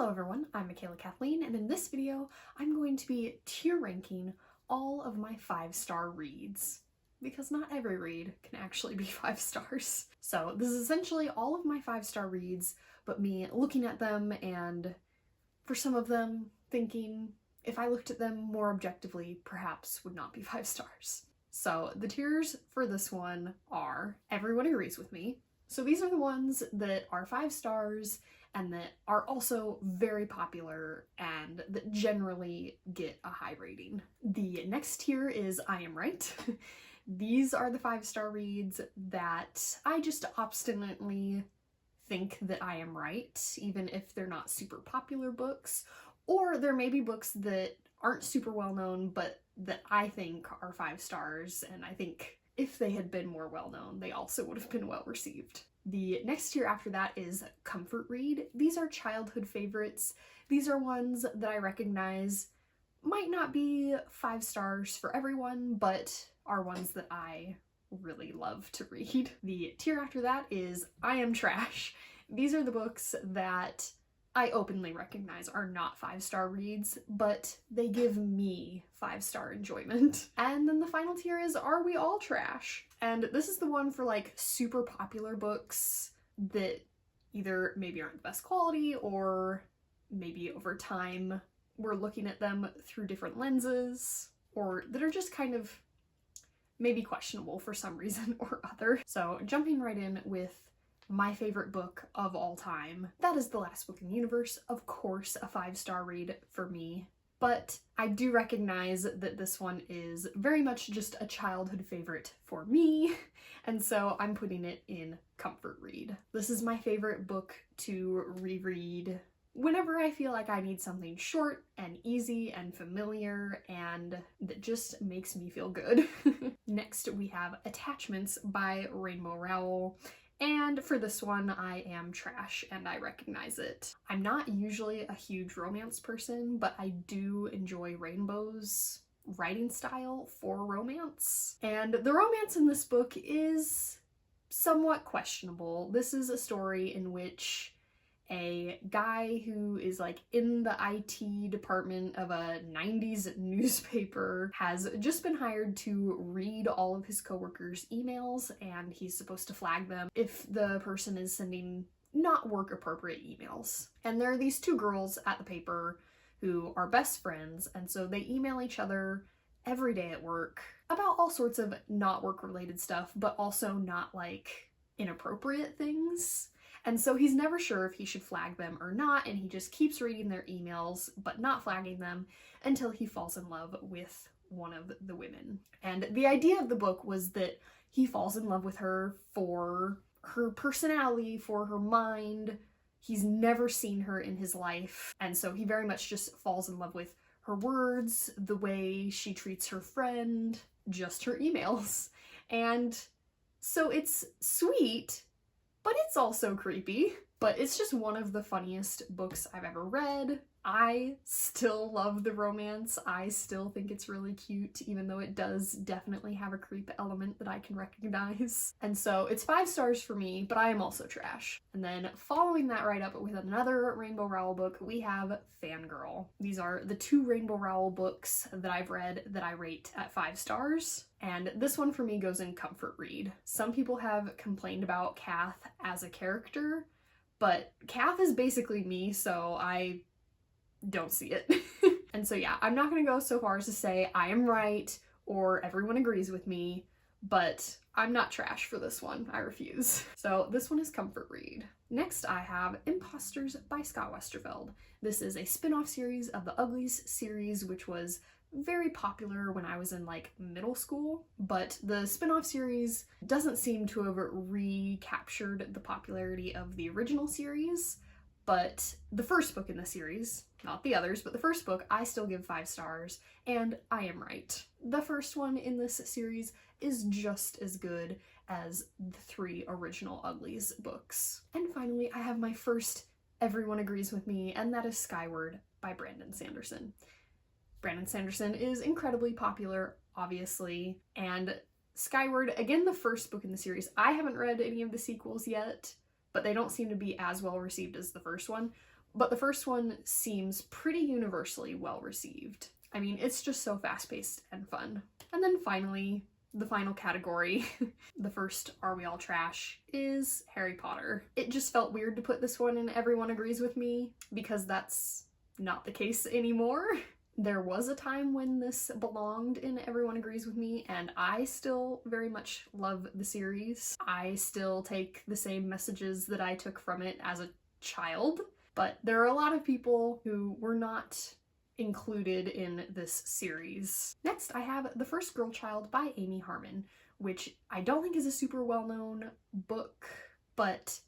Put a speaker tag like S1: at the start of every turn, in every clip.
S1: Hello everyone, I'm Michaela Kathleen, and in this video I'm going to be tier ranking all of my 5-star reads, because not every read can actually be 5 stars. So this is essentially all of my 5-star reads, but me looking at them and for some of them thinking if I looked at them more objectively, perhaps would not be 5 stars. So the tiers for this one are Everyone Agrees With Me. So these are the ones that are 5 stars and that are also very popular and that generally get a high rating. The next tier is I Am Right. These are the 5-star reads that I just obstinately think that I am right, even if they're not super popular books, or there may be books that aren't super well known but that I think are 5 stars, and I think if they had been more well known, they also would have been well received. The next tier after that is Comfort Read. These are childhood favorites. These are ones that I recognize might not be 5 stars for everyone, but are ones that I really love to read. The tier after that is I Am Trash. These are the books that I openly recognize are not 5-star reads, but they give me 5-star enjoyment. And then the final tier is Are We All Trash? And this is the one for like super popular books that either maybe aren't the best quality, or maybe over time we're looking at them through different lenses, or that are just kind of maybe questionable for some reason or other. So jumping right in with my favorite book of all time, that is The Last Book in the Universe. Of course, a 5-star read for me, but I do recognize that this one is very much just a childhood favorite for me, and so I'm putting it in Comfort Read. This is my favorite book to reread whenever I feel like I need something short and easy and familiar and that just makes me feel good. Next, we have Attachments by Rainbow Rowell. And for this one, I am trash and I recognize it. I'm not usually a huge romance person, but I do enjoy Rainbow's writing style for romance. And the romance in this book is somewhat questionable. This is a story in which a guy who is like in the IT department of a 90s newspaper has just been hired to read all of his coworkers' emails, and he's supposed to flag them if the person is sending not work appropriate emails. And there are these 2 girls at the paper who are best friends, and so they email each other every day at work about all sorts of not work related stuff, but also not like inappropriate things. And so he's never sure if he should flag them or not, and he just keeps reading their emails but not flagging them until he falls in love with one of the women. And the idea of the book was that he falls in love with her for her personality, for her mind. He's never seen her in his life, and so he very much just falls in love with her words, the way she treats her friend, just her emails. And so it's sweet, but it's also creepy. But it's just one of the funniest books I've ever read. I still love the romance. I still think it's really cute, even though it does definitely have a creep element that I can recognize. And so it's 5 stars for me, but I am also trash. And then following that right up with another Rainbow Rowell book, we have Fangirl. These are the 2 Rainbow Rowell books that I've read that I rate at 5 stars. And this one for me goes in Comfort Read. Some people have complained about Kath as a character, but Kath is basically me, so I don't see it. And so yeah, I'm not gonna go so far as to say I am right or everyone agrees with me, but I'm not trash for this one. I refuse. So this one is Comfort Read. Next I have Imposters by Scott Westerfeld. This is a spin-off series of the Uglies series, which was very popular when I was in like middle school, but the spin-off series doesn't seem to have recaptured the popularity of the original series. But the first book in the series, not the others, but the first book, I still give 5 stars, and I am right. The first one in this series is just as good as the 3 original Uglies books. And finally, I have my first Everyone Agrees With Me, and that is Skyward by Brandon Sanderson. Brandon Sanderson is incredibly popular, obviously, and Skyward, again, the first book in the series, I haven't read any of the sequels yet, but they don't seem to be as well received as the first one, but the first one seems pretty universally well received. I mean, it's just so fast-paced and fun. And then finally, the final category, the first Are We All Trash, is Harry Potter. It just felt weird to put this one in Everyone Agrees With Me, because that's not the case anymore. There was a time when this belonged in Everyone Agrees With Me, and I still very much love the series. I still take the same messages that I took from it as a child, but there are a lot of people who were not included in this series. Next, I have The First Girl Child by Amy Harmon, which I don't think is a super well-known book, but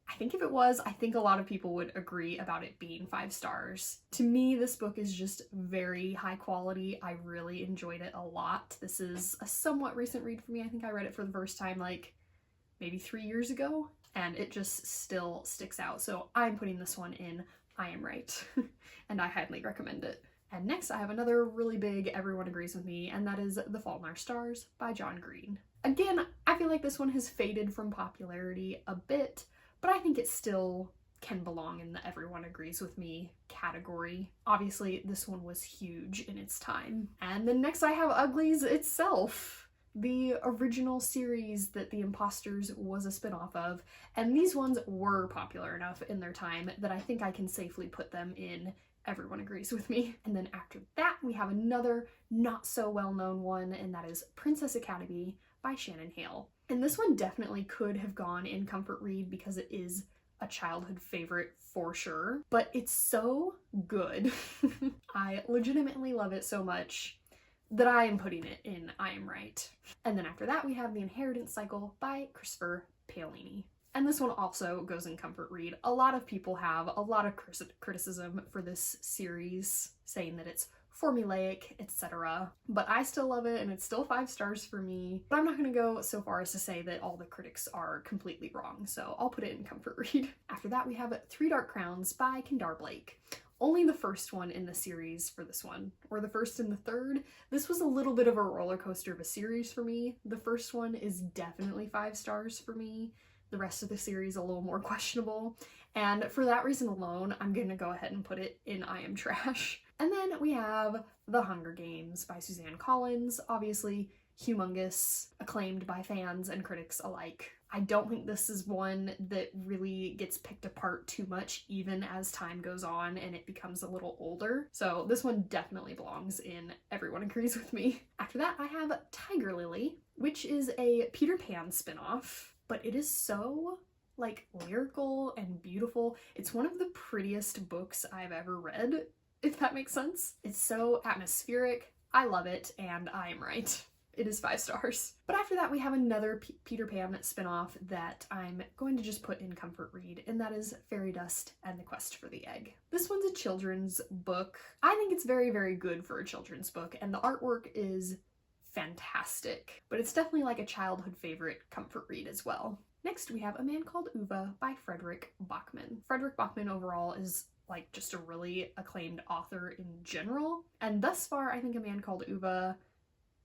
S1: I think if it was, I think a lot of people would agree about it being 5 stars. To me, this book is just very high quality. I really enjoyed it a lot. This is a somewhat recent read for me. I think I read it for the first time like maybe 3 years ago, and it just still sticks out. So I'm putting this one in I Am Right, and I highly recommend it. And next I have another really big Everyone Agrees With Me, and that is The Fault in Our Stars by John Green. Again, I feel like this one has faded from popularity a bit, but I think it still can belong in the Everyone Agrees With Me category. Obviously, this one was huge in its time. And then next I have Uglies itself, the original series that The Imposters was a spin-off of, and these ones were popular enough in their time that I think I can safely put them in Everyone Agrees With Me. And then after that, we have another not so well-known one, and that is Princess Academy by Shannon Hale. And this one definitely could have gone in comfort read because it is a childhood favorite for sure, but it's so good. I legitimately love it so much that I am putting it in I Am Right. And then after that, we have The Inheritance Cycle by Christopher Paolini. And this one also goes in comfort read. A lot of people have a lot of criticism for this series, saying that it's formulaic, etc. But I still love it, and it's still 5 stars for me. But I'm not going to go so far as to say that all the critics are completely wrong, so I'll put it in comfort read. After that, we have Three Dark Crowns by Kendare Blake. Only the first one in the series for this one, or the first and the third. This was a little bit of a roller coaster of a series for me. The first one is definitely 5 stars for me. The rest of the series a little more questionable. And for that reason alone, I'm gonna go ahead and put it in I Am Trash. And then we have The Hunger Games by Suzanne Collins. Obviously, humongous, acclaimed by fans and critics alike. I don't think this is one that really gets picked apart too much even as time goes on and it becomes a little older. So this one definitely belongs in Everyone Agrees With Me. After that, I have Tiger Lily, which is a Peter Pan spinoff, but it is so like lyrical and beautiful. It's one of the prettiest books I've ever read, if that makes sense. It's so atmospheric. I love it, and I am right. It is 5 stars. But after that, we have another Peter Pan spinoff that I'm going to just put in comfort read, and that is Fairy Dust and the Quest for the Egg. This one's a children's book. I think it's very, very good for a children's book, and the artwork is fantastic, but it's definitely like a childhood favorite comfort read as well. Next, we have A Man Called Ove by Fredrik Backman. Fredrik Backman overall is like just a really acclaimed author in general, and thus far I think A Man Called Ove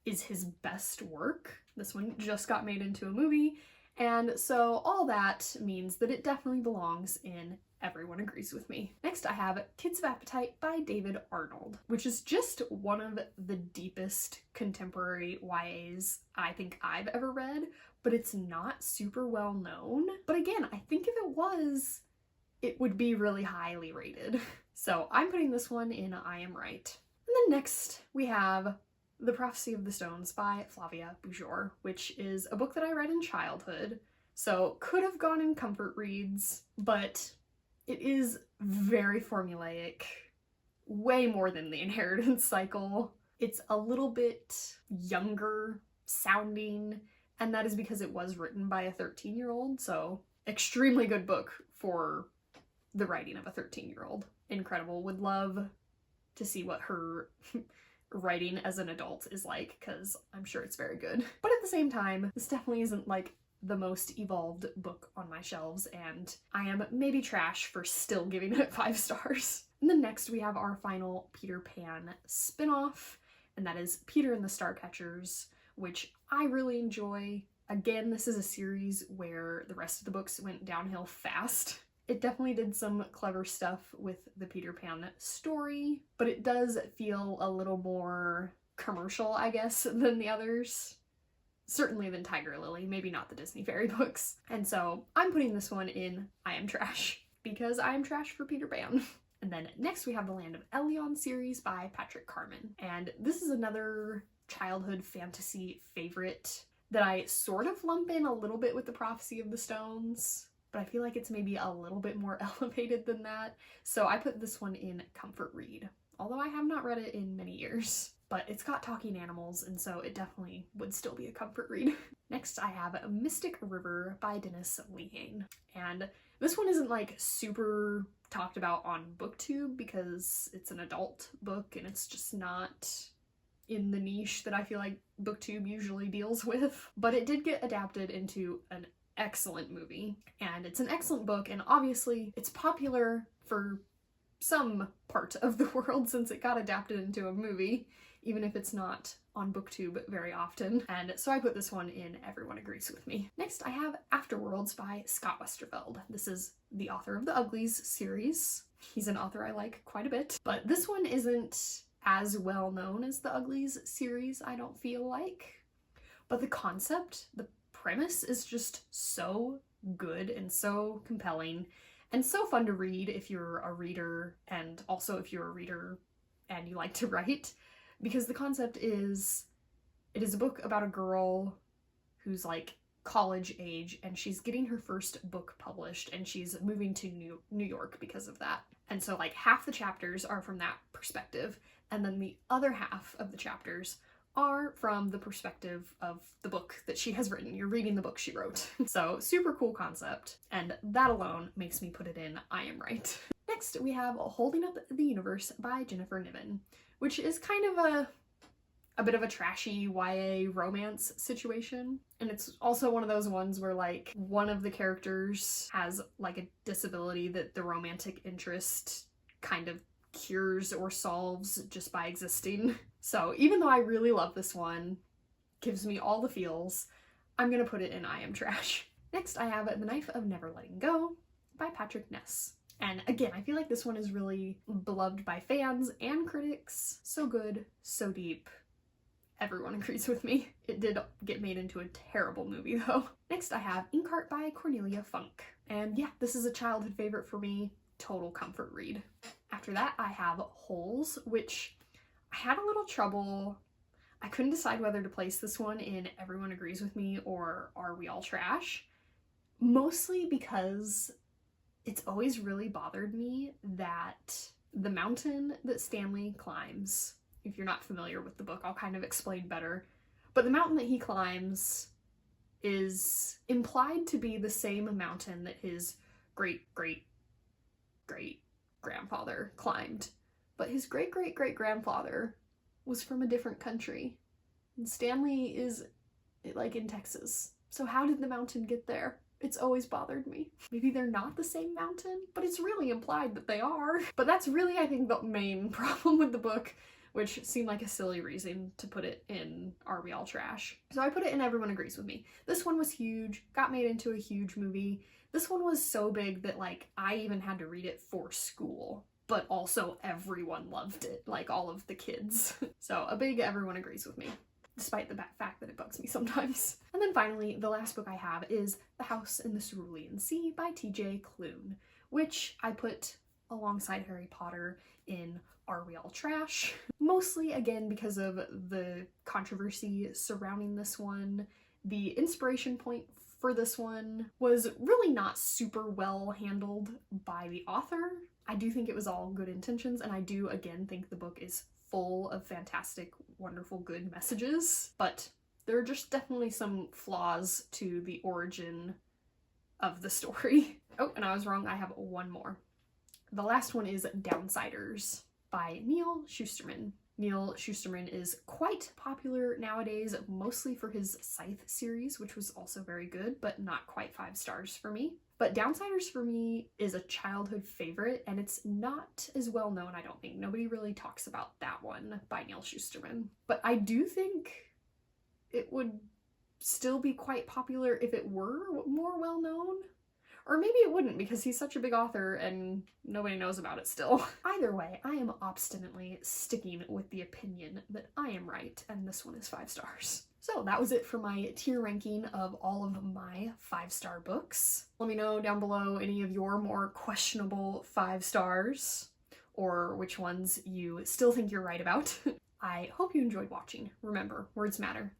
S1: is his best work. This one just got made into a movie, and so all that means that it definitely belongs in Everyone Agrees With Me. Next, I have Kids of Appetite by David Arnold, which is just one of the deepest contemporary YAs I think I've ever read, but it's not super well known. But again, I think if it was, it would be really highly rated. So I'm putting this one in I Am Right. And then next, we have The Prophecy of the Stones by Flavia Bujor, which is a book that I read in childhood, so could have gone in comfort reads, but it is very formulaic, way more than The Inheritance Cycle. It's a little bit younger sounding, and that is because it was written by a 13-year-old, so extremely good book for the writing of a 13-year-old. Incredible. Would love to see what her writing as an adult is like, because I'm sure it's very good. But at the same time, this definitely isn't like the most evolved book on my shelves, and I am maybe trash for still giving it 5 stars. And then next we have our final Peter Pan spinoff, and that is Peter and the Starcatchers, which I really enjoy. Again, this is a series where the rest of the books went downhill fast, It definitely did some clever stuff with the Peter Pan story, but it does feel a little more commercial, I guess, than the others. Certainly than Tiger Lily, maybe not the Disney Fairy books. And so I'm putting this one in I Am Trash, because I am trash for Peter Pan. And then next we have the Land of Elyon series by Patrick Carman. And this is another childhood fantasy favorite that I sort of lump in a little bit with the Prophecy of the Stones, but I feel like it's maybe a little bit more elevated than that. So I put this one in comfort read, although I have not read it in many years. But it's got talking animals, and so it definitely would still be a comfort read. Next, I have Mystic River by Dennis Lehane. And this one isn't like super talked about on BookTube because it's an adult book and it's just not in the niche that I feel like BookTube usually deals with. But it did get adapted into an excellent movie, and it's an excellent book, and obviously it's popular for some part of the world since it got adapted into a movie, even if it's not on BookTube very often. And so I put this one in Everyone Agrees With Me. Next, I have Afterworlds by Scott Westerfeld. This is the author of the Uglies series. He's an author I like quite a bit, but this one isn't as well known as the Uglies series, I don't feel like. But the concept, the premise is just so good and so compelling and so fun to read if you're a reader, and also if you're a reader and you like to write. Because the concept is, it is a book about a girl who's like college age and she's getting her first book published and she's moving to New York because of that. And so like half the chapters are from that perspective, and then the other half of the chapters are from the perspective of the book that she has written. You're reading the book she wrote. So super cool concept, and that alone makes me put it in I Am Right. Next, we have Holding Up the Universe by Jennifer Niven, which is kind of a bit of a trashy YA romance situation. And it's also one of those ones where like one of the characters has like a disability that the romantic interest kind of cures or solves just by existing. So even though I really love this one, gives me all the feels, I'm gonna put it in I Am Trash. Next, I have The Knife of Never Letting Go by Patrick Ness. And again, I feel like this one is really beloved by fans and critics. So good, so deep. Everyone agrees with me. It did get made into a terrible movie though. Next, I have Inkheart by Cornelia Funk. And yeah, this is a childhood favorite for me. Total comfort read. After that, I have Holes, which I had a little trouble. I couldn't decide whether to place this one in Everyone Agrees With Me or Are We All Trash? Mostly because it's always really bothered me that the mountain that Stanley climbs, if you're not familiar with the book, I'll kind of explain better, but the mountain that he climbs is implied to be the same mountain that his great-great-great-grandfather climbed. But his great-great-great-grandfather was from a different country. And Stanley is like in Texas. So how did the mountain get there? It's always bothered me. Maybe they're not the same mountain, but it's really implied that they are. But that's really, I think, the main problem with the book, which seemed like a silly reason to put it in Are We All Trash? So I put it in Everyone Agrees With Me. This one was huge, got made into a huge movie. This one was so big that like I even had to read it for school, but also everyone loved it, like all of the kids. So a big Everyone Agrees With Me, despite the fact that it bugs me sometimes. And then finally, the last book I have is The House in the Cerulean Sea by T.J. Klune, which I put alongside Harry Potter in Are We All Trash? Mostly, again, because of the controversy surrounding this one. The inspiration point for this one was really not super well handled by the author. I do think it was all good intentions, and I do, again, think the book is full of fantastic, wonderful, good messages, but there are just definitely some flaws to the origin of the story. Oh, and I was wrong, I have one more. The last one is Downsiders by Neal Shusterman. Neal Shusterman is quite popular nowadays, mostly for his Scythe series, which was also very good, but not quite 5 stars for me. But Downsiders for me is a childhood favorite, and it's not as well known, I don't think. Nobody really talks about that one by Neal Shusterman. But I do think it would still be quite popular if it were more well known. Or maybe it wouldn't because he's such a big author and nobody knows about it still. Either way, I am obstinately sticking with the opinion that I am right and this one is 5 stars. So that was it for my tier ranking of all of my 5-star books. Let me know down below any of your more questionable 5 stars or which ones you still think you're right about. I hope you enjoyed watching. Remember, words matter.